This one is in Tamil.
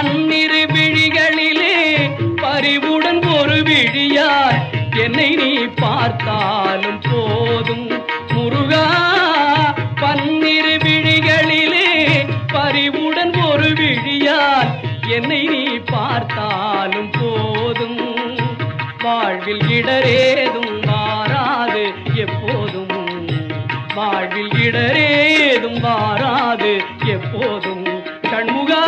பன்னிரு விழிகளிலே பறிவுடன் ஒரு விழியார் என்னை நீ பார்த்தாலும் போதும் முருகா. பன்னிரு விழிகளிலே பறிவுடன் ஒரு விழியார் என்னை நீ பார்த்தாலும் போதும். வாழ்வில் இடரேதும் வாராது எப்போதும், வாழ்வில் இடரேதும் வாராது எப்போதும். ஷண்முகா.